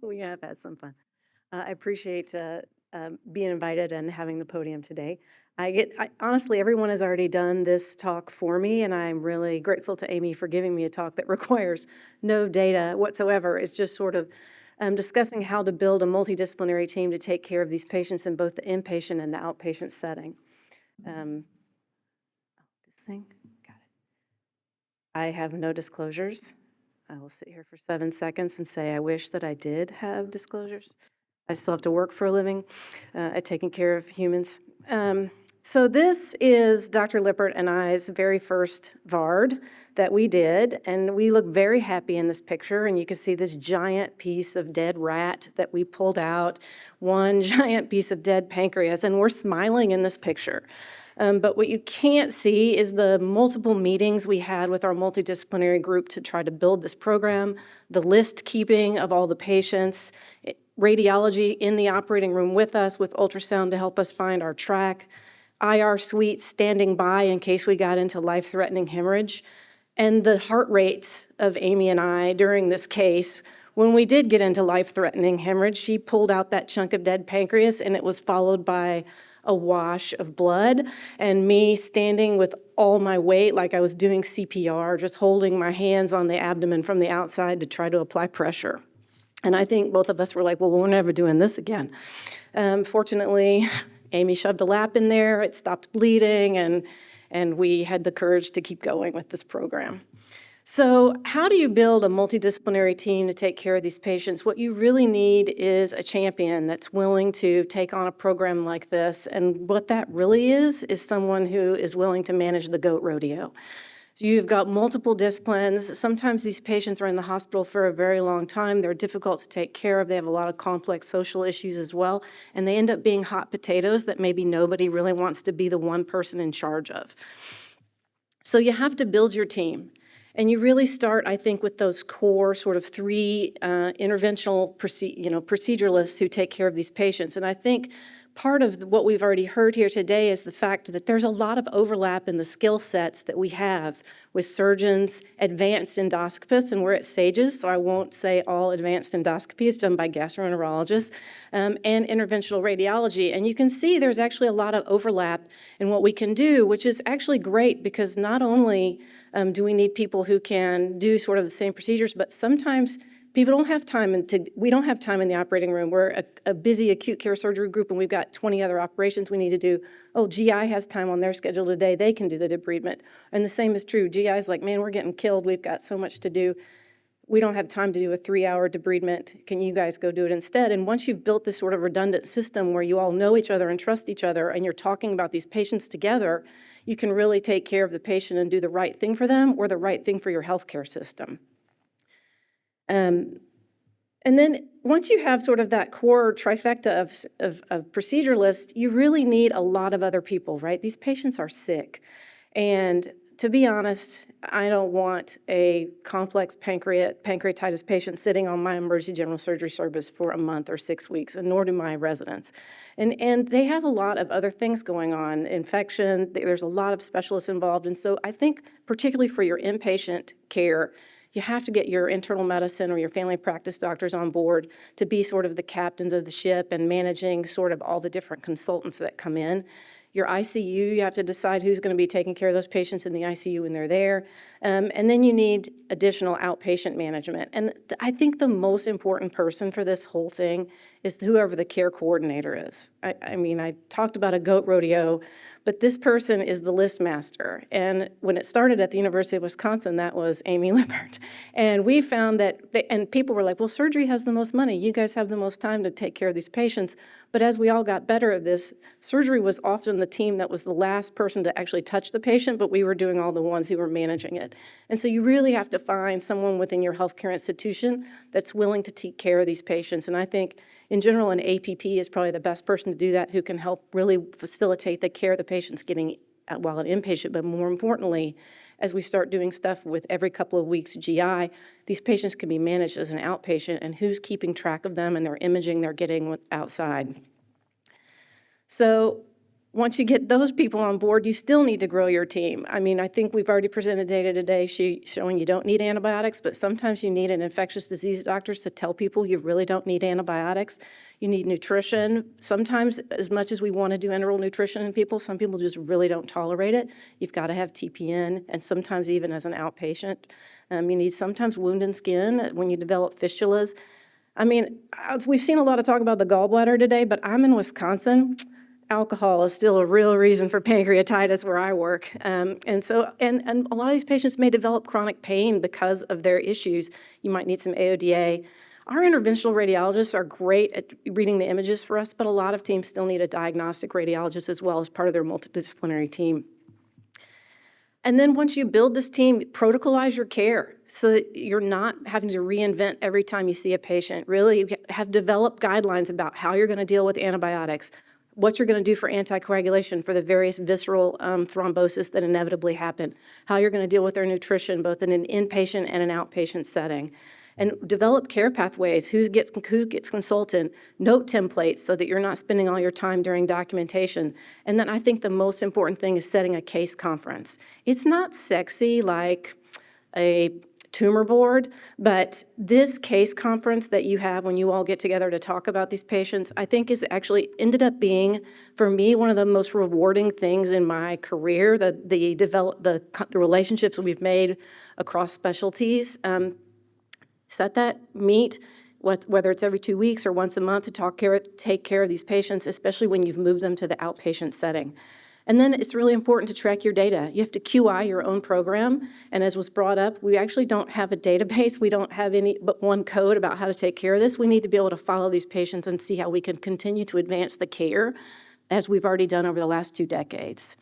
We have had some fun. I appreciate being invited and having the podium today. Honestly, everyone has already done this talk for me, and I'm really grateful to Amy for giving me a talk that requires no data whatsoever. It's just sort of discussing how to build a multidisciplinary team to take care of these patients in both the inpatient and the outpatient setting. Um, this thing, got it. I have no disclosures. I will sit here for 7 seconds and say I wish that I did have disclosures. I still have to work for a living at taking care of humans. So this is Dr. Lippert and I's very first VARD that we did, and we look very happy in this picture, and you can see this giant piece of dead rat that we pulled out, one giant piece of dead pancreas, and we're smiling in this picture. But what you can't see is the multiple meetings we had with our multidisciplinary group to try to build this program, the list keeping of all the patients, radiology in the operating room with us with ultrasound to help us find our track, IR suites standing by in case we got into life-threatening hemorrhage, and the heart rates of Amy and I during this case. When we did get into life-threatening hemorrhage, she pulled out that chunk of dead pancreas, and it was followed by a wash of blood, and me standing with all my weight like I was doing CPR, just holding my hands on the abdomen from the outside to try to apply pressure. And I think both of us were like, well, we're never doing this again. Fortunately, Amy shoved a lap in there, it stopped bleeding, and we had the courage to keep going with this program. So how do you build a multidisciplinary team to take care of these patients? What you really need is a champion that's willing to take on a program like this. And what that really is someone who is willing to manage the goat rodeo. So you've got multiple disciplines. Sometimes these patients are in the hospital for a very long time. They're difficult to take care of. They have a lot of complex social issues as well. And they end up being hot potatoes that maybe nobody really wants to be the one person in charge of. So you have to build your team. And you really start, I think, with those core sort of three interventional proceduralists who take care of these patients. And I think part of what we've already heard here today is the fact that there's a lot of overlap in the skill sets that we have with surgeons, advanced endoscopists, and we're at SAGES, so I won't say all advanced endoscopy is done by gastroenterologists, and interventional radiology. And you can see there's actually a lot of overlap in what we can do, which is actually great because not only do we need people who can do sort of the same procedures, but sometimes people don't have time, we don't have time in the operating room. We're a busy acute care surgery group, and we've got 20 other operations we need to do. Oh, GI has time on their schedule today. They can do the debridement. And the same is true. GI is like, man, we're getting killed. We've got so much to do. We don't have time to do a 3-hour debridement. Can you guys go do it instead? And once you've built this sort of redundant system where you all know each other and trust each other, and you're talking about these patients together, you can really take care of the patient and do the right thing for them or the right thing for your healthcare system. And then once you have sort of that core trifecta of proceduralists, you really need a lot of other people, right? These patients are sick. And to be honest, I don't want a complex pancreatitis patient sitting on my emergency general surgery service for a month or 6 weeks, and nor do my residents. And they have a lot of other things going on, infection, there's a lot of specialists involved. And so I think particularly for your inpatient care, you have to get your internal medicine or your family practice doctors on board to be sort of the captains of the ship and managing sort of all the different consultants that come in. Your ICU, you have to decide who's going to be taking care of those patients in the ICU when they're there. And then you need additional outpatient management. And I think the most important person for this whole thing is whoever the care coordinator is. I mean, I talked about a goat rodeo, but this person is the list master. And when it started at the University of Wisconsin, that was Amy Lippert. And we found that, and people were like, well, surgery has the most money. You guys have the most time to take care of these patients. But as we all got better at this, surgery was often the team that was the last person to actually touch the patient, but we were doing all the ones who were managing it. And so you really have to find someone within your healthcare institution that's willing to take care of these patients. And I think in general, an APP is probably the best person to do that, who can help really facilitate the care the patient's getting while an inpatient. But more importantly, as we start doing stuff with every couple of weeks GI, these patients can be managed as an outpatient, and who's keeping track of them and their imaging they're getting outside. So once you get those people on board, you still need to grow your team. I mean, I think we've already presented data today showing you don't need antibiotics, but sometimes you need an infectious disease doctor to tell people you really don't need antibiotics. You need nutrition. Sometimes, as much as we want to do enteral nutrition in people, some people just really don't tolerate it. You've got to have TPN, and sometimes even as an outpatient. You need sometimes wound and skin when you develop fistulas. I mean, we've seen a lot of talk about the gallbladder today, but I'm in Wisconsin. Alcohol is still a real reason for pancreatitis where I work. And a lot of these patients may develop chronic pain because of their issues. You might need some AODA. Our interventional radiologists are great at reading the images for us, but a lot of teams still need a diagnostic radiologist as well as part of their multidisciplinary team. And then once you build this team, protocolize your care so that you're not having to reinvent every time you see a patient. Really have developed guidelines about how you're going to deal with antibiotics, what you're going to do for anticoagulation for the various visceral thrombosis that inevitably happen, how you're going to deal with their nutrition both in an inpatient and an outpatient setting, and develop care pathways, who gets consultant, note templates so that you're not spending all your time during documentation. And then I think the most important thing is setting a case conference. It's not sexy like a tumor board, but this case conference that you have when you all get together to talk about these patients, I think is actually ended up being, for me, one of the most rewarding things in my career, the relationships we've made across specialties. Set that meet, whether it's every 2 weeks or once a month, to take care of these patients, especially when you've moved them to the outpatient setting. And then it's really important to track your data. You have to QI your own program, and as was brought up, we actually don't have a database. We don't have any but one code about how to take care of this. We need to be able to follow these patients and see how we can continue to advance the care as we've already done over the last 2 decades.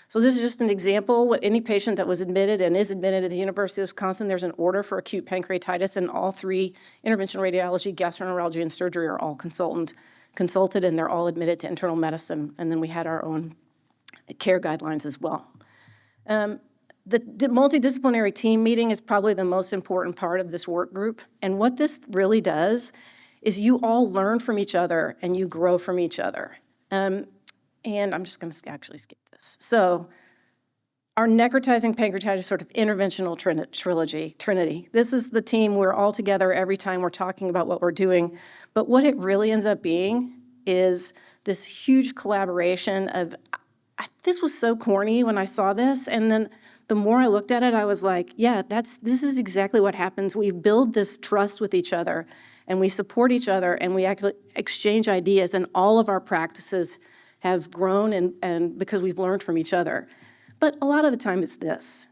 So this is just an example. What any patient that was admitted and is admitted at the University of Wisconsin, there's an order for acute pancreatitis, and all 3, interventional radiology, gastroenterology, and surgery, are all consulted, and they're all admitted to internal medicine. And then we had our own care guidelines as well. The multidisciplinary team meeting is probably the most important part of this work group. And what this really does is you all learn from each other and you grow from each other. And I'm just going to actually skip this. So our necrotizing pancreatitis sort of interventional trinity. This is the team. We're all together every time we're talking about what we're doing. But what it really ends up being is this huge collaboration of, this was so corny when I saw this, and then the more I looked at it, I was like, yeah, this is exactly what happens. We build this trust with each other, and we support each other, and we actually exchange ideas, and all of our practices have grown and because we've learned from each other. But a lot of the time it's this,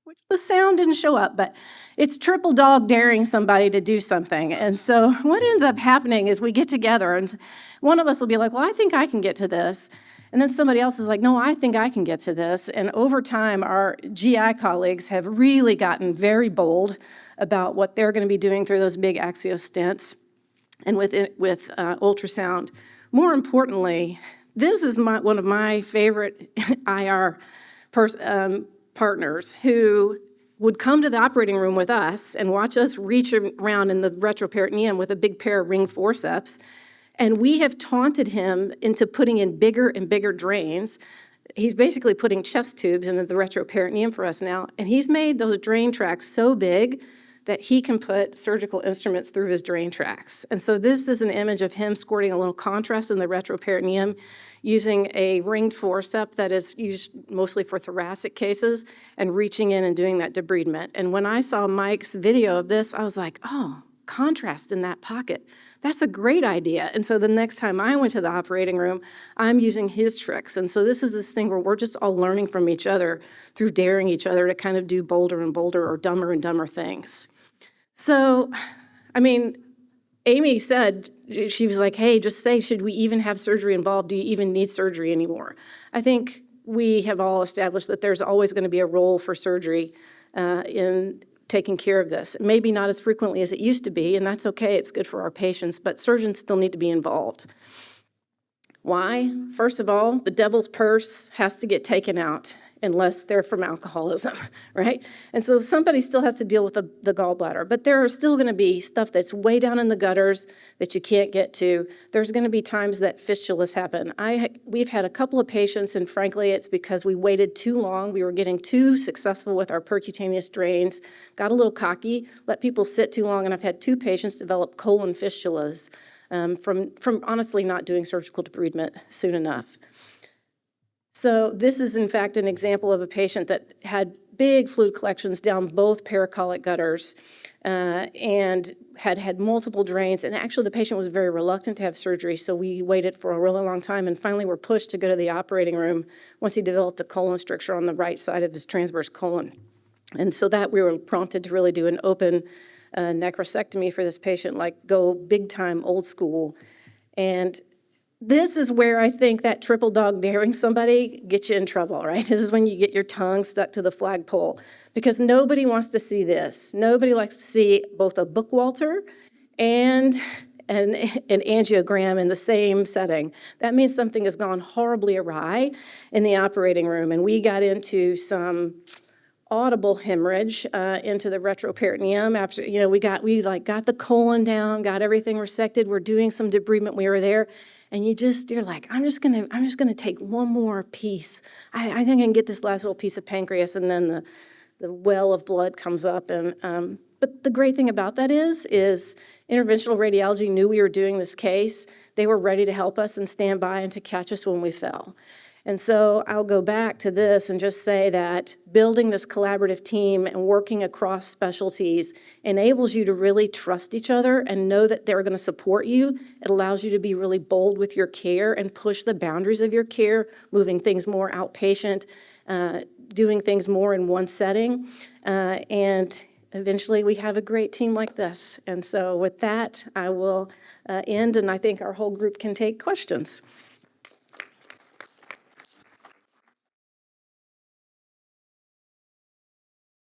which the sound didn't show up, but it's triple dog daring somebody to do something. And so what ends up happening is we get together, and one of us will be like, well, I think I can get to this. And then somebody else is like, no, I think I can get to this. And over time, our GI colleagues have really gotten very bold about what they're going to be doing through those big Axio stents and with ultrasound. More importantly, this is one of my favorite IR partners who would come to the operating room with us and watch us reach around in the retroperitoneum with a big pair of ring forceps. And we have taunted him into putting in bigger and bigger drains. He's basically putting chest tubes into the retroperitoneum for us now. And he's made those drain tracks so big that he can put surgical instruments through his drain tracks. And so this is an image of him squirting a little contrast in the retroperitoneum using a ringed forceps that is used mostly for thoracic cases and reaching in and doing that debridement. And when I saw Mike's video of this, I was like, oh, contrast in that pocket. That's a great idea. And so the next time I went to the operating room, I'm using his tricks. And so this is this thing where we're just all learning from each other through daring each other to kind of do bolder and bolder or dumber and dumber things. So, I mean, Amy said, she was like, hey, just say, should we even have surgery involved? Do you even need surgery anymore? I think we have all established that there's always going to be a role for surgery in taking care of this. Maybe not as frequently as it used to be, and that's okay, it's good for our patients, but surgeons still need to be involved. Why? First of all, the devil's purse has to get taken out. unless they're from alcoholism, right? And so somebody still has to deal with the gallbladder, but there are still going to be stuff that's way down in the gutters that you can't get to. There's going to be times that fistulas happen. We've had a couple of patients, and frankly, it's because we waited too long. We were getting too successful with our percutaneous drains, got a little cocky, let people sit too long, and I've had 2 patients develop colon fistulas from honestly not doing surgical debridement soon enough. So this is, in fact, an example of a patient that had big fluid collections down both paracolic gutters and had multiple drains. And actually, the patient was very reluctant to have surgery, so we waited for a really long time and finally were pushed to go to the operating room once he developed a colon stricture on the right side of his transverse colon. And so that we were prompted to really do an open necrosectomy for this patient, like go big time, old school. And this is where I think that triple dog daring somebody gets you in trouble, right? This is when you get your tongue stuck to the flagpole, because nobody wants to see this. Nobody likes to see both a book Walter and an angiogram in the same setting. That means something has gone horribly awry in the operating room, and we got into some audible hemorrhage into the retroperitoneum after, we got the colon down, got everything resected. We're doing some debridement. We were there. And you're like, I'm just gonna take one more piece. I think I can get this last little piece of pancreas, and then the well of blood comes up. And but the great thing about that is interventional radiology knew we were doing this case. They were ready to help us and stand by and to catch us when we fell. And so I'll go back to this and just say that building this collaborative team and working across specialties enables you to really trust each other and know that they're going to support you. It allows you to be really bold with your care and push the boundaries of your care, moving things more outpatient, doing things more in one setting. And eventually we have a great team like this. And so with that, I will end, and I think our whole group can take questions.